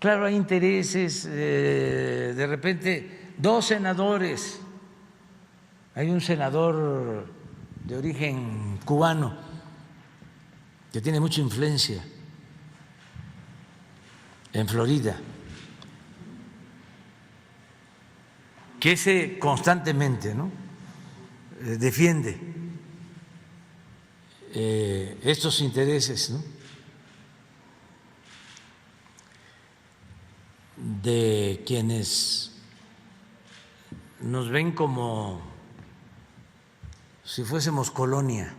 Claro, hay intereses, de repente 2 senadores, hay un senador de origen cubano que tiene mucha influencia en Florida, que ese constantemente, ¿no?, defiende estos intereses, ¿no?, de quienes nos ven como si fuésemos colonia,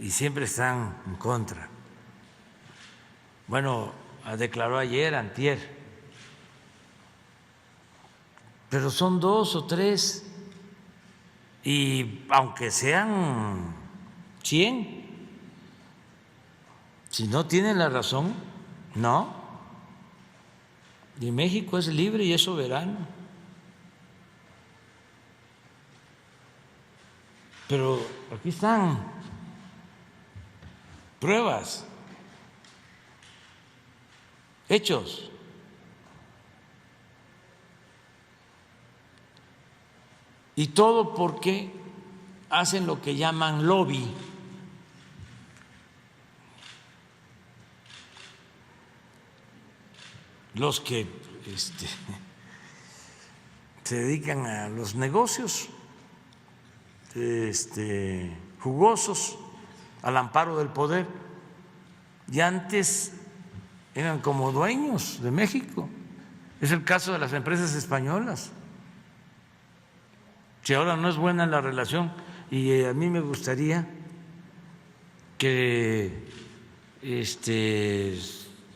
y siempre están en contra. Bueno, declaró ayer, antier, pero son 2 o 3, y aunque sean 100, si no tienen la razón, no. Y México es libre y es soberano. Pero aquí están pruebas, hechos. Y todo porque hacen lo que llaman lobby. Los que se dedican a los negocios jugosos, al amparo del poder, y antes eran como dueños de México. Es el caso de las empresas españolas. Si ahora no es buena la relación, y a mí me gustaría que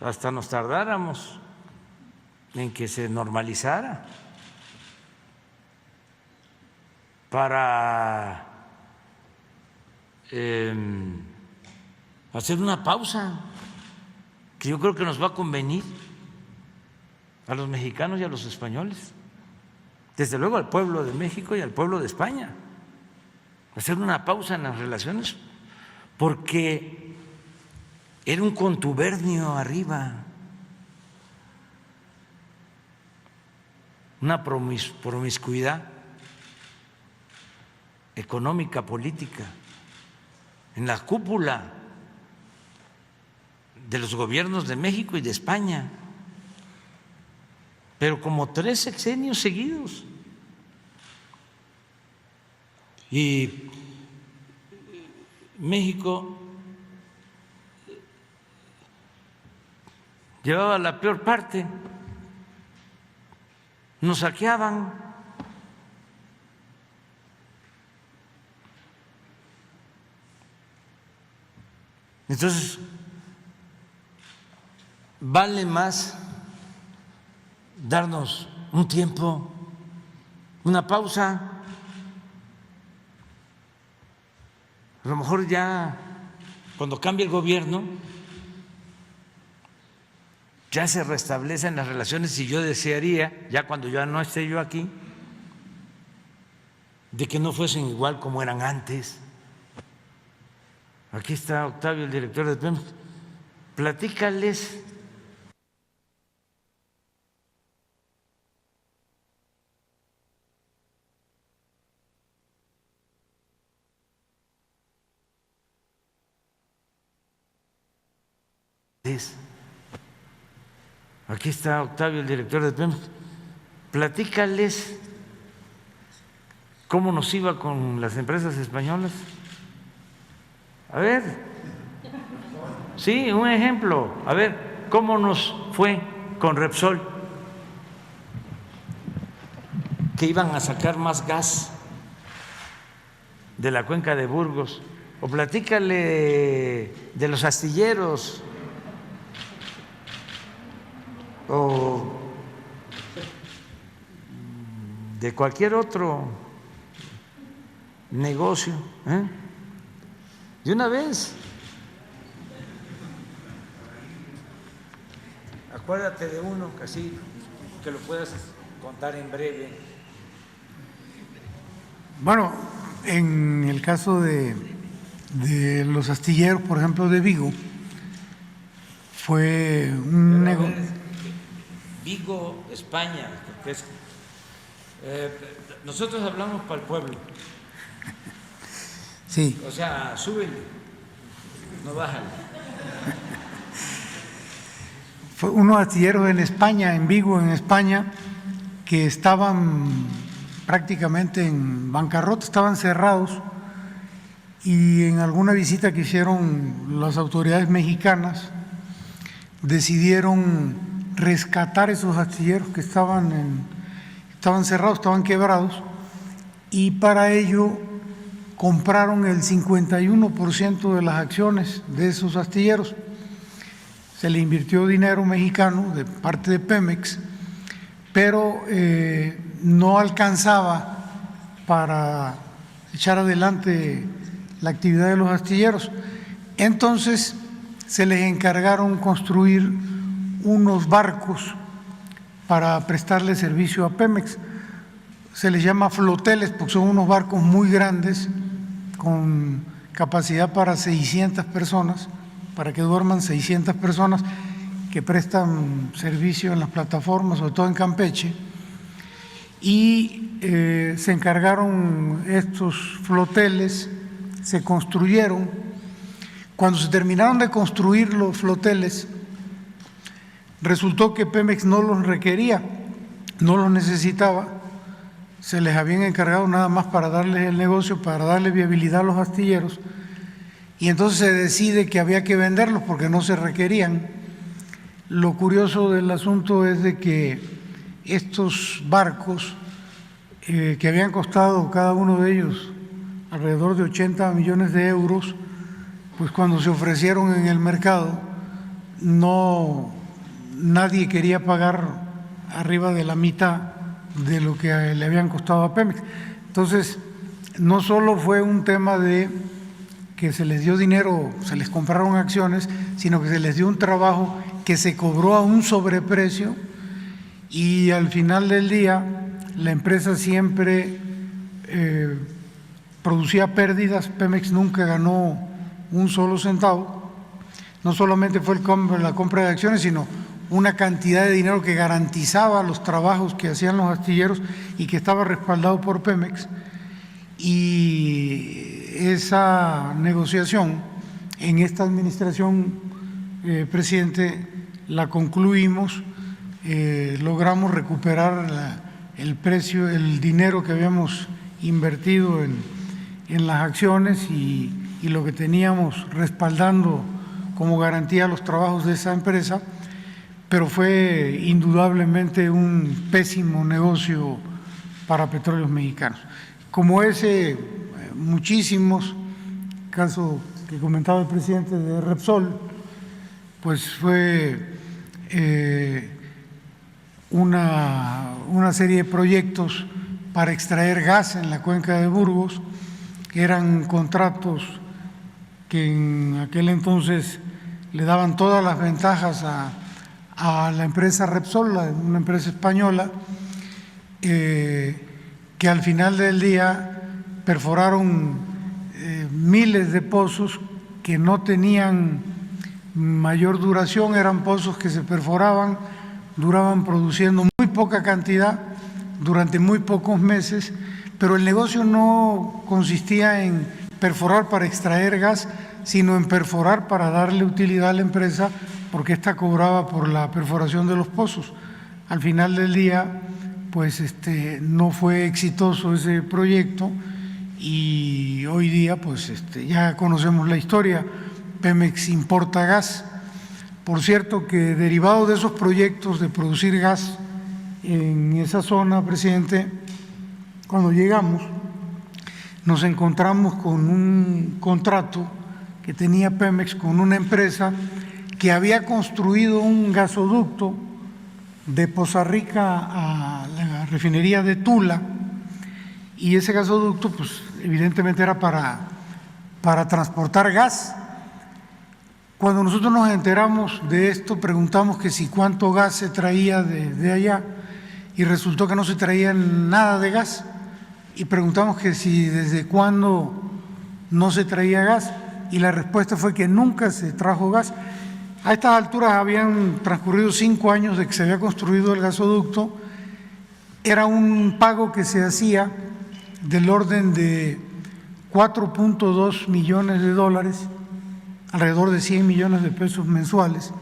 hasta nos tardáramos en que se normalizara, para hacer una pausa que yo creo que nos va a convenir a los mexicanos y a los españoles, desde luego al pueblo de México y al pueblo de España, hacer una pausa en las relaciones, porque era un contubernio arriba, una promiscuidad económica, política, en la cúpula de los gobiernos de México y de España, pero como 3 sexenios seguidos. Y México llevaba la peor parte, nos saqueaban. Entonces, vale más darnos un tiempo, una pausa. A lo mejor ya cuando cambie el gobierno ya se restablecen las relaciones, y yo desearía, ya cuando ya no esté yo aquí, de que no fuesen igual como eran antes. Aquí está Octavio, el director de Pemex. Platícales aquí está Octavio, el director de Pemex. Platícales cómo nos iba con las empresas españolas. A ver, sí, un ejemplo. A ver, ¿cómo nos fue con Repsol? Que iban a sacar más gas de la cuenca de Burgos. O platícale de los astilleros, o de cualquier otro negocio, de una vez. Acuérdate de uno, así que lo puedas contar en breve. Bueno, en el caso de los astilleros, por ejemplo, de Vigo, fue un negocio. Vigo, España, porque nosotros hablamos para el pueblo. Sí. O sea, súbele, no bájale. Fue unos astilleros en España, en Vigo, en España, que estaban prácticamente en bancarrota, estaban cerrados, y en alguna visita que hicieron las autoridades mexicanas decidieron rescatar esos astilleros que estaban cerrados, estaban quebrados, y para ello compraron el 51% de las acciones de esos astilleros. Se le invirtió dinero mexicano de parte de Pemex, pero no alcanzaba para echar adelante la actividad de los astilleros. Entonces se les encargaron construir unos barcos para prestarle servicio a Pemex. Se les llama floteles porque son unos barcos muy grandes con capacidad para 600 personas, para que duerman 600 personas, que prestan servicio en las plataformas, sobre todo en Campeche, y se encargaron estos floteles, se construyeron. Cuando se terminaron de construir los floteles, resultó que Pemex no los requería, no los necesitaba, se les habían encargado nada más para darles el negocio, para darle viabilidad a los astilleros, y entonces se decide que había que venderlos porque no se requerían. Lo curioso del asunto es de que estos barcos, que habían costado cada uno de ellos alrededor de 80 millones de euros, pues cuando se ofrecieron en el mercado, nadie quería pagar arriba de la mitad de lo que le habían costado a Pemex. Entonces, no solo fue un tema de que se les dio dinero, se les compraron acciones, sino que se les dio un trabajo que se cobró a un sobreprecio, y al final del día la empresa siempre producía pérdidas. Pemex nunca ganó un solo centavo. No solamente fue la compra de acciones, sino una cantidad de dinero que garantizaba los trabajos que hacían los astilleros y que estaba respaldado por Pemex. Y esa negociación en esta administración, presidente, la concluimos, logramos recuperar el precio, el dinero que habíamos invertido en las acciones y lo que teníamos respaldando como garantía los trabajos de esa empresa, pero fue indudablemente un pésimo negocio para Petróleos Mexicanos. Como ese, muchísimos, caso que comentaba el presidente de Repsol, pues fue una serie de proyectos para extraer gas en la cuenca de Burgos, que eran contratos que en aquel entonces le daban todas las ventajas a la empresa Repsol, una empresa española, que al final del día perforaron miles de pozos que no tenían mayor duración, eran pozos que se perforaban, duraban produciendo muy poca cantidad durante muy pocos meses, pero el negocio no consistía en perforar para extraer gas, sino en perforar para darle utilidad a la empresa, porque ésta cobraba por la perforación de los pozos. Al final del día, pues no fue exitoso ese proyecto, y hoy día pues ya conocemos la historia. Pemex importa gas. Por cierto, que derivado de esos proyectos de producir gas en esa zona, presidente, cuando llegamos nos encontramos con un contrato que tenía Pemex con una empresa que había construido un gasoducto de Poza Rica a la refinería de Tula, y ese gasoducto pues evidentemente era para transportar gas. Cuando nosotros nos enteramos de esto, preguntamos que si cuánto gas se traía de allá, y resultó que no se traía nada de gas, y preguntamos que si desde cuándo no se traía gas, y la respuesta fue que nunca se trajo gas. A estas alturas habían transcurrido 5 años de que se había construido el gasoducto. Era un pago que se hacía del orden de 4.2 millones de dólares, alrededor de 100 millones de pesos mensuales,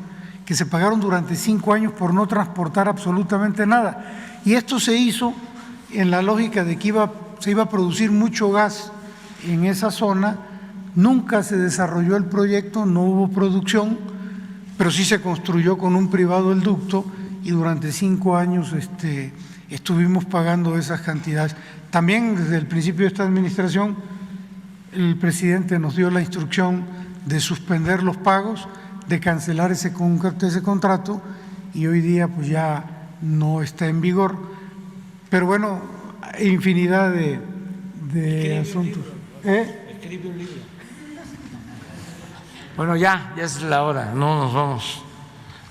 que se pagaron durante 5 años por no transportar absolutamente nada. Y esto se hizo en la lógica de que se iba a producir mucho gas en esa zona. Nunca se desarrolló el proyecto, no hubo producción, pero sí se construyó con un privado el ducto y durante 5 años estuvimos pagando esas cantidades. También desde el principio de esta administración el presidente nos dio la instrucción de suspender los pagos, de cancelar ese contrato, y hoy día pues ya no está en vigor. Pero bueno, infinidad de asuntos. Escribe un libro. Bueno, ya es la hora, no nos vamos